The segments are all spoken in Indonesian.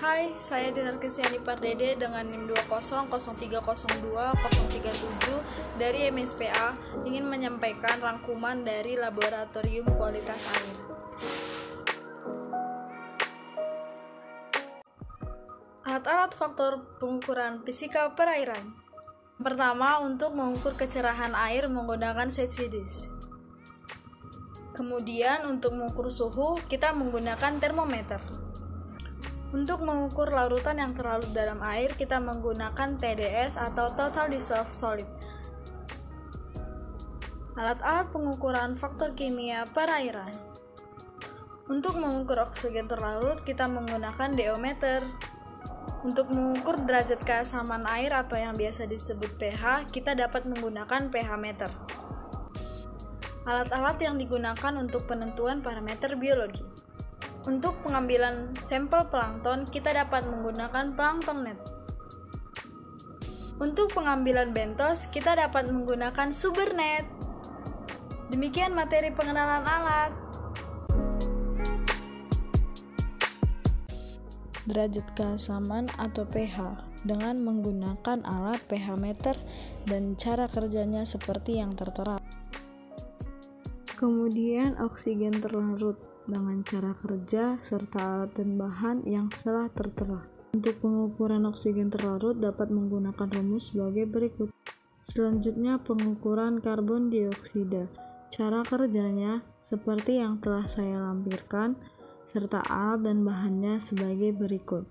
Hai, saya Dinar Kristiani Pardede dengan NIM 200302-037 dari MSPA ingin menyampaikan rangkuman dari Laboratorium Kualitas Air. Alat-alat faktor pengukuran fisika perairan. Pertama, untuk mengukur kecerahan air menggunakan Secchi dish. Kemudian untuk mengukur suhu, kita menggunakan termometer. Untuk mengukur larutan yang terlarut dalam air, kita menggunakan TDS atau Total Dissolved Solid. Alat-alat pengukuran faktor kimia perairan. Untuk mengukur oksigen terlarut, kita menggunakan DO-meter. Untuk mengukur derajat keasaman air atau yang biasa disebut pH, kita dapat menggunakan pH meter. Alat-alat yang digunakan untuk penentuan parameter biologi. Untuk pengambilan sampel plankton, kita dapat menggunakan plankton net. Untuk pengambilan bentos, kita dapat menggunakan Suber net. Demikian materi pengenalan alat. Derajat keasaman atau pH dengan menggunakan alat pH meter dan cara kerjanya seperti yang tertera. Kemudian oksigen terlarut dengan cara kerja serta alat dan bahan yang telah tertera. Untuk pengukuran oksigen terlarut dapat menggunakan rumus sebagai berikut. Selanjutnya pengukuran karbon dioksida. Cara kerjanya seperti yang telah saya lampirkan serta alat dan bahannya sebagai berikut.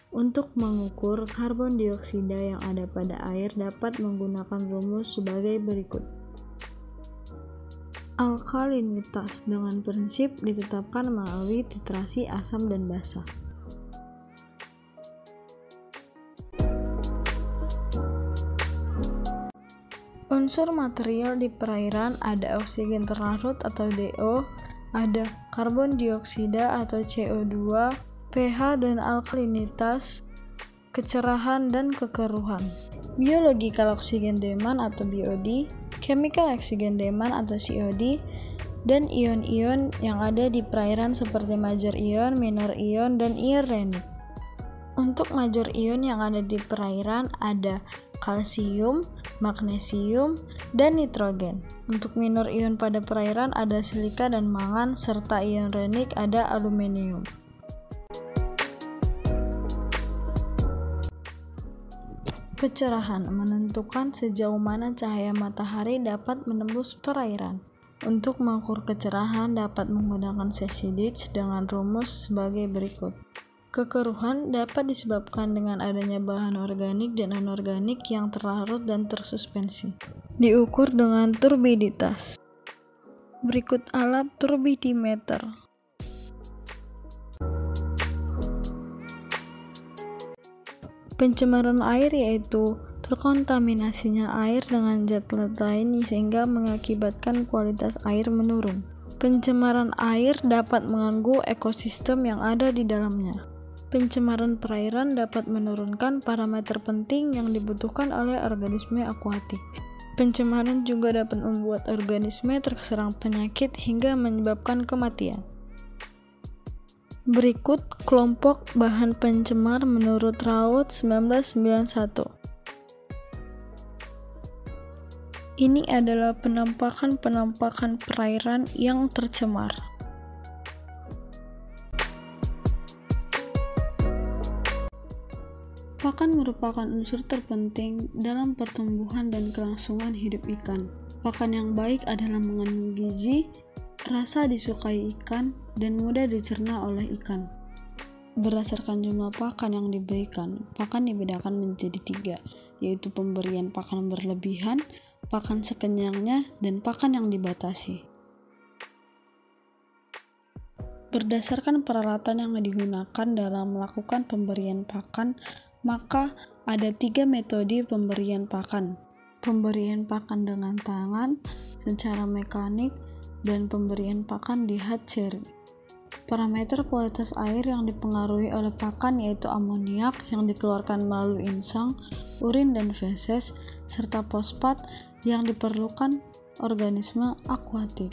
Untuk mengukur karbon dioksida yang ada pada air dapat menggunakan rumus sebagai berikut. Alkalinitas dengan prinsip ditetapkan melalui titrasi asam dan basa. Unsur material di perairan ada oksigen terlarut atau DO, ada karbon dioksida atau CO2, pH dan alkalinitas, kecerahan dan kekeruhan. Biological oxygen demand atau BOD, chemical oxygen demand atau COD, dan ion-ion yang ada di perairan seperti major ion, minor ion, dan ion renik. Untuk major ion yang ada di perairan ada kalsium, magnesium, dan nitrogen. Untuk minor ion pada perairan ada silika dan mangan, serta ion renik ada aluminium. Kecerahan menentukan sejauh mana cahaya matahari dapat menembus perairan. Untuk mengukur kecerahan dapat menggunakan Secchi dish dengan rumus sebagai berikut. Kekeruhan dapat disebabkan dengan adanya bahan organik dan anorganik yang terlarut dan tersuspensi. Diukur dengan turbiditas. Berikut alat turbidimeter. Pencemaran air yaitu terkontaminasinya air dengan zat lain sehingga mengakibatkan kualitas air menurun. Pencemaran air dapat mengganggu ekosistem yang ada di dalamnya. Pencemaran perairan dapat menurunkan parameter penting yang dibutuhkan oleh organisme akuatik. Pencemaran juga dapat membuat organisme terserang penyakit hingga menyebabkan kematian. Berikut kelompok bahan pencemar menurut Raoult 1991. Ini adalah penampakan perairan yang tercemar. Pakan merupakan unsur terpenting dalam pertumbuhan dan kelangsungan hidup ikan. Pakan yang baik adalah mengandung gizi, rasa disukai ikan, dan mudah dicerna oleh ikan. Berdasarkan jumlah pakan yang diberikan, pakan dibedakan menjadi 3, yaitu pemberian pakan berlebihan, pakan sekenyangnya, dan pakan yang dibatasi. Berdasarkan peralatan yang digunakan dalam melakukan pemberian pakan, maka ada 3 metode pemberian pakan. Pemberian pakan dengan tangan, secara mekanik, dan pemberian pakan di hatchery. Parameter kualitas air yang dipengaruhi oleh pakan yaitu amoniak yang dikeluarkan melalui insang, urin dan feses, serta fosfat yang diperlukan organisme akuatik.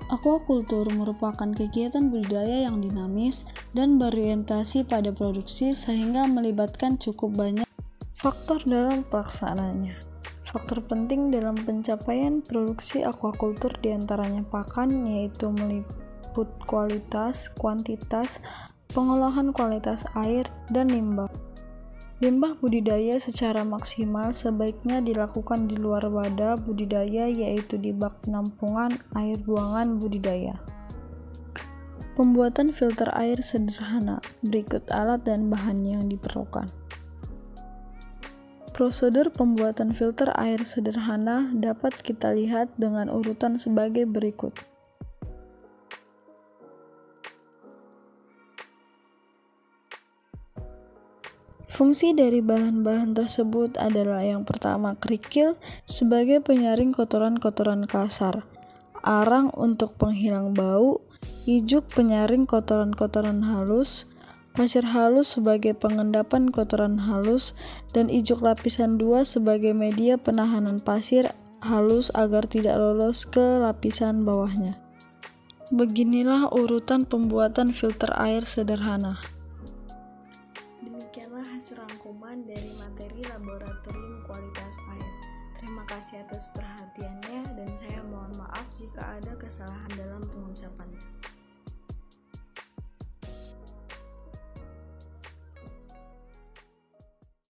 Aquaculture merupakan kegiatan budidaya yang dinamis dan berorientasi pada produksi sehingga melibatkan cukup banyak faktor dalam pelaksanaannya. Faktor penting dalam pencapaian produksi aquaculture diantaranya pakan, yaitu meliput kualitas, kuantitas, pengolahan kualitas air, dan limbah. Limbah budidaya secara maksimal sebaiknya dilakukan di luar wadah budidaya, yaitu di bak penampungan air buangan budidaya. Pembuatan filter air sederhana. Berikut alat dan bahan yang diperlukan. Prosedur pembuatan filter air sederhana dapat kita lihat dengan urutan sebagai berikut. Fungsi dari bahan-bahan tersebut adalah yang pertama kerikil sebagai penyaring kotoran-kotoran kasar, arang untuk penghilang bau, ijuk penyaring kotoran-kotoran halus, pasir halus sebagai pengendapan kotoran halus, dan ijuk lapisan 2 sebagai media penahanan pasir halus agar tidak lolos ke lapisan bawahnya. Beginilah urutan pembuatan filter air sederhana. Demikianlah hasil rangkuman dari materi laboratorium kualitas air. Terima kasih atas perhatiannya.